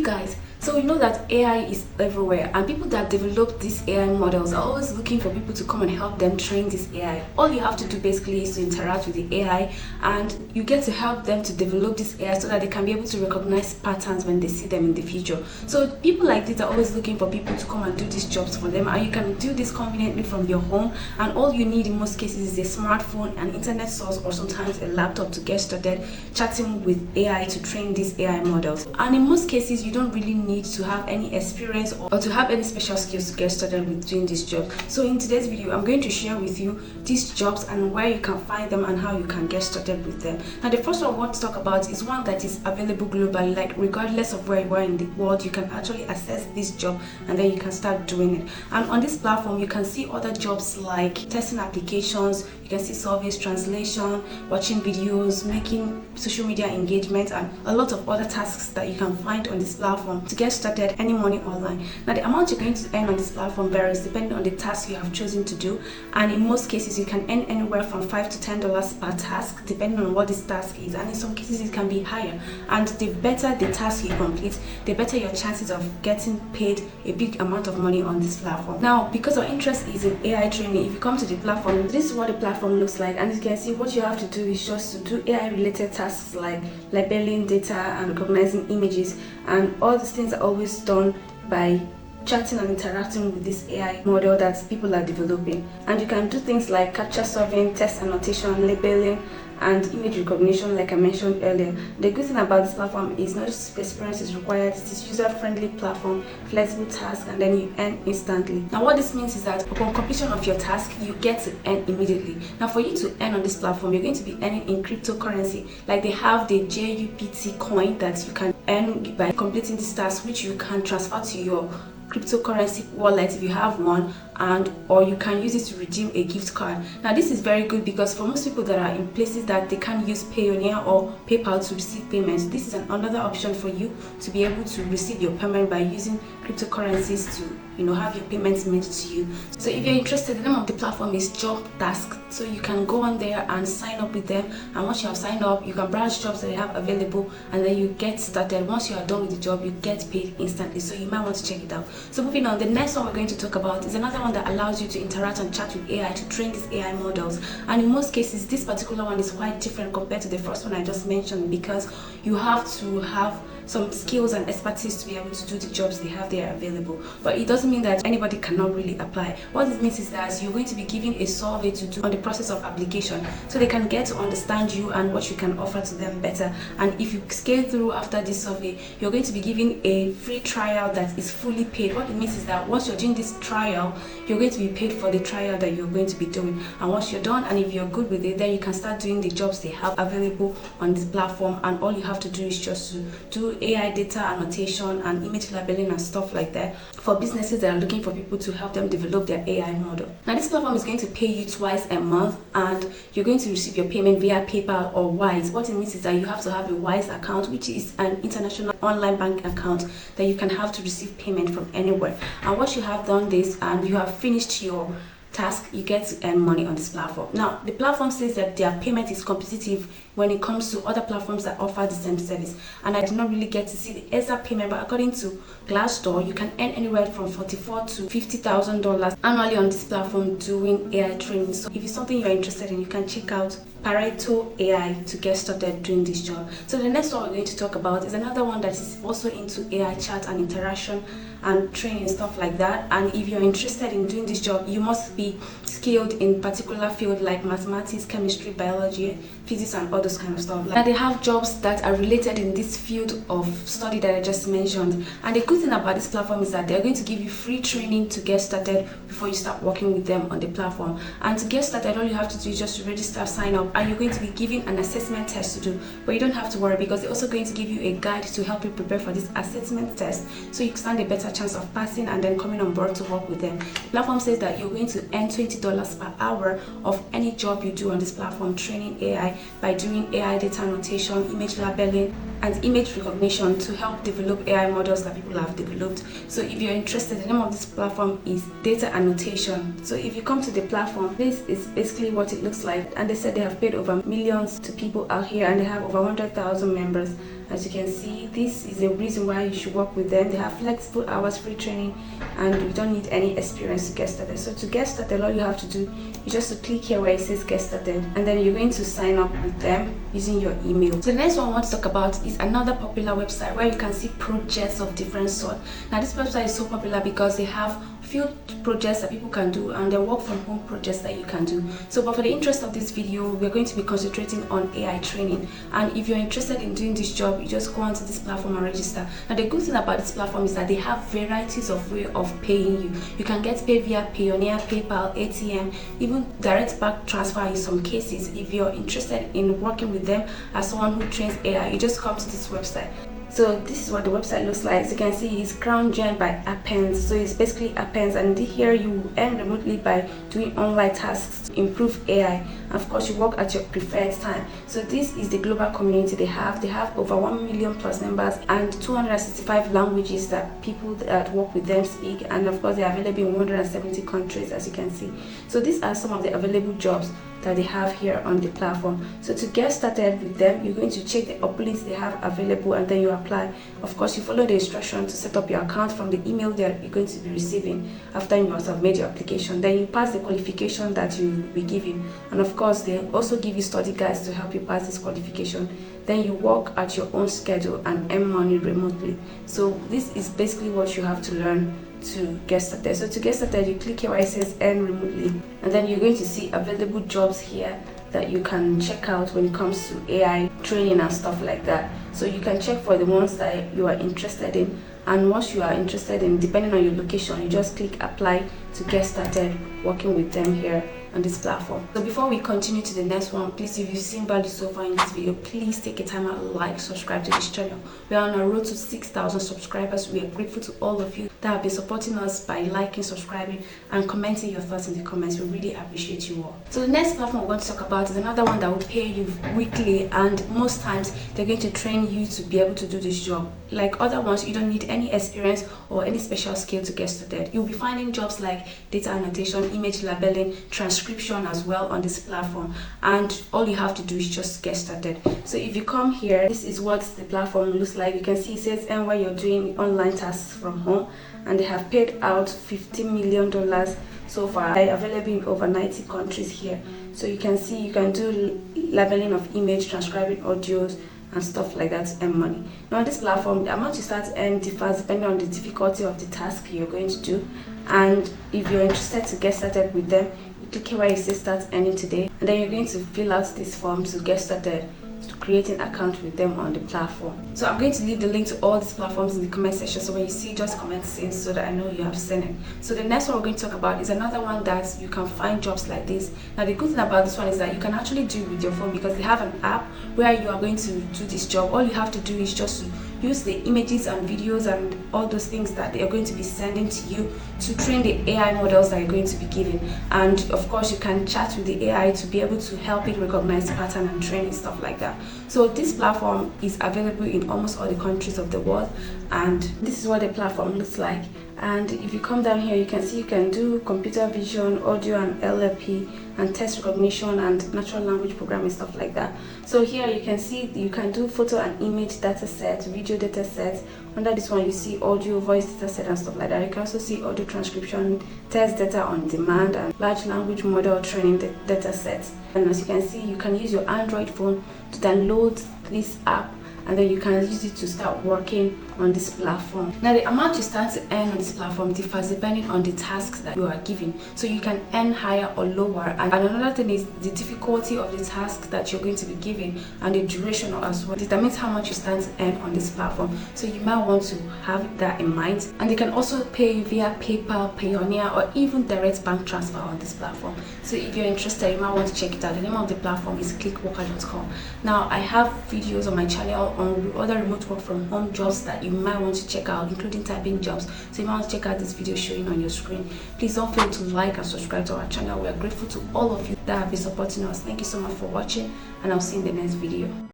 guys, so we know that AI is everywhere, and people that develop these AI models are always looking for people to come and help them train this AI. All you have to do basically is to interact with the AI, and you get to help them to develop this AI so that they can be able to recognize patterns when they see them in the future. So people like this are always looking for people to come and do these jobs for them, and you can do this conveniently from your home, and all you need in most cases is a smartphone, an internet source, or sometimes a laptop to get started chatting with AI to train these AI models. And in most cases, you don't really need to have any experience or to have any special skills to get started with doing this job. So in today's video, I'm going to share with you these jobs and where you can find them and how you can get started with them. Now, the first one I want to talk about is one that is available globally, like regardless of where you are in the world, you can actually access this job and then you can start doing it. And on this platform, you can see other jobs like testing applications, you can see surveys, translation, watching videos, making social media engagement, and a lot of other tasks that you can find on this platform to get started any money online. Now, the amount you're going to earn on this platform varies depending on the task you have chosen to do, and in most cases you can earn anywhere from $5 to $10 per task depending on what this task is, and in some cases it can be higher. And the better the task you complete, the better your chances of getting paid a big amount of money on this platform. Now, because our interest is in AI training, if you come to the platform, this is what the platform looks like, and you can see what you have to do is just to do AI related tasks like labeling data and recognizing images, and all these things are always done by chatting and interacting with this AI model that people are developing. And you can do things like capture solving, text annotation, labeling, and image recognition, like I mentioned earlier. The good thing about this platform is not just experience is required, it is user-friendly platform, flexible task, and then you earn instantly. Now, what this means is that upon completion of your task, you get to earn immediately. Now, for you to earn on this platform, you're going to be earning in cryptocurrency. Like they have the JUPT coin that you can earn by completing this task, which you can transfer to your cryptocurrency wallet if you have one, and or you can use it to redeem a gift card. Now, this is very good because for most people that are in places that they can't use Payoneer or PayPal to receive payments, this is another option for you to be able to receive your payment by using cryptocurrencies to have your payments made to you. So if you're interested, the name of the platform is JumpTask. So you can go on there and sign up with them, and once you have signed up, you can browse jobs that they have available, and then you get started. Once you are done with the job, you get paid instantly, so you might want to check it out. So moving on, the next one we're going to talk about is another one that allows you to interact and chat with AI to train these AI models. And in most cases, this particular one is quite different compared to the first one I just mentioned, because you have to have some skills and expertise to be able to do the jobs they have there available. But it doesn't mean that anybody cannot really apply. What it means is that you're going to be given a survey to do on the process of application, so they can get to understand you and what you can offer to them better. And if you scale through after this survey, you're going to be given a free trial that is fully paid. What it means is that once you're doing this trial, you're going to be paid for the trial that you're going to be doing. And once you're done, and if you're good with it, then you can start doing the jobs they have available on this platform. And all you have to do is just to do AI data annotation and image labeling and stuff like that for businesses that are looking for people to help them develop their AI model. Now, this platform is going to pay you twice a month, and you're going to receive your payment via PayPal or Wise. What it means is that you have to have a Wise account, which is an international online bank account that you can have to receive payment from anywhere. And once you have done this and you have finished your task, you get to earn money on this platform. Now, the platform says that their payment is competitive when it comes to other platforms that offer the same service, and I did not really get to see the exact payment, but according to Glassdoor, you can earn anywhere from $44,000 to $50,000 annually on this platform doing AI training. So if it's something you're interested in, you can check out Pareto AI to get started doing this job. So the next one we're going to talk about is another one that is also into AI chat and interaction and training, stuff like that. And if you're interested in doing this job, you must be skilled in particular field like mathematics, chemistry, biology, physics, and all those kind of stuff. Now, they have jobs that are related in this field of study that I just mentioned. And the good thing about this platform is that they're going to give you free training to get started before you start working with them on the platform. And to get started, all you have to do is just to register, sign up, and you're going to be given an assessment test to do. But you don't have to worry, because they're also going to give you a guide to help you prepare for this assessment test, so you stand a better chance of passing and then coming on board to work with them. The platform says that you're going to earn $20 per hour of any job you do on this platform training AI by doing AI data annotation, image labeling, and image recognition to help develop AI models that people have developed. So if you're interested, the name of this platform is Data Annotation. So if you come to the platform, this is basically what it looks like, and they said they have paid over millions to people out here, and they have over 100,000 members. As you can see, this is the reason why you should work with them. They have flexible hours, free training, and you don't need any experience to get started. So to get started, all you have to do is just to click here where it says get started, and then you're going to sign up with them using your email. So the next one I want to talk about is another popular website where you can see projects of different sort. Now this website is so popular because they have few projects that people can do, and they work from home projects that you can do. So but for the interest of this video, we're going to be concentrating on AI training, and if you're interested in doing this job, you just go onto this platform and register. Now the good thing about this platform is that they have varieties of way of paying you. You can get paid via Payoneer, PayPal, ATM, even direct bank transfer in some cases. If you're interested in working with them as someone who trains AI, you just come to this website. So this is what the website looks like. As you can see, it's CrowdGen by Appens. So it's basically Appens, and here you earn remotely by doing online tasks to improve AI. And of course, you work at your preferred time. So this is the global community they have. They have over 1 million plus members and 265 languages that people that work with them speak. And of course, they are available in 170 countries, as you can see. So these are some of the available jobs that they have here on the platform. So to get started with them, you're going to check the openings they have available, and then you apply. Of course, you follow the instructions to set up your account from the email that you're going to be receiving after you must have made your application. Then you pass the qualification that you will be given, and of course they also give you study guides to help you pass this qualification. Then you work at your own schedule and earn money remotely. So this is basically what you have to learn to get started. So to get started, you click here where it says earn remotely, and then you're going to see available jobs here that you can check out when it comes to AI training and stuff like that. So you can check for the ones that you are interested in, and once you are interested in, depending on your location, you just click apply to get started working with them here on this platform. So before we continue to the next one, please, if you've seen value so far in this video, please take a time out, like, subscribe to this channel. We are on a road to 6,000 subscribers. We are grateful to all of you that have been supporting us by liking, subscribing, and commenting your thoughts in the comments. We really appreciate you all. So the next platform we're going to talk about is another one that will pay you weekly, and most times they're going to train you to be able to do this job. Like other ones, you don't need any experience or any special skill to get started. You'll be finding jobs like data annotation, image labeling, transcription as well on this platform, and all you have to do is just get started. So if you come here, this is what the platform looks like. You can see it says and where you're doing online tasks from home, and they have paid out $15 million so far. They're available in over 90 countries here. So you can see you can do labeling of image, transcribing audios, and stuff like that to earn money. Now on this platform, the amount you start to earn differs depending on the difficulty of the task you're going to do. And if you're interested to get started with them, you click here where it says start earning today, and then you're going to fill out this form to get started to create an account with them on the platform. So I'm going to leave the link to all these platforms in the comment section, so when you see, just comment in so that I know you have seen it. So the next one we're going to talk about is another one that you can find jobs like this. Now the good thing about this one is that you can actually do it with your phone, because they have an app where you are going to do this job. All you have to do is just to use the images and videos and all those things that they are going to be sending to you to train the AI models that you're going to be giving. And of course, you can chat with the AI to be able to help it recognize pattern and training, stuff like that. So this platform is available in almost all the countries of the world, and this is what the platform looks like. And if you come down here, you can see you can do computer vision, audio and LLP, and text recognition and natural language programming, stuff like that. So here you can see you can do photo and image data sets, video data sets. Under this one you see audio, voice data set and stuff like that. You can also see audio transcription, text data on demand, and large language model training data sets. And as you can see, you can use your Android phone to download this app, and then you can use it to start working on this platform. Now the amount you start to earn on this platform differs depending on the tasks that you are given. So you can earn higher or lower, and another thing is the difficulty of the task that you're going to be given, and the duration as well determines how much you start to earn on this platform. So you might want to have that in mind. And they can also pay you via PayPal, Payoneer, or even direct bank transfer on this platform. So if you're interested, you might want to check it out. The name of the platform is Clickworker.com. Now I have videos on my channel on other remote work from home jobs that you might want to check out, including typing jobs. So you might want to check out this video showing on your screen. Please don't fail to like and subscribe to our channel. We are grateful to all of you that have been supporting us. Thank you so much for watching, and I'll see you in the next video.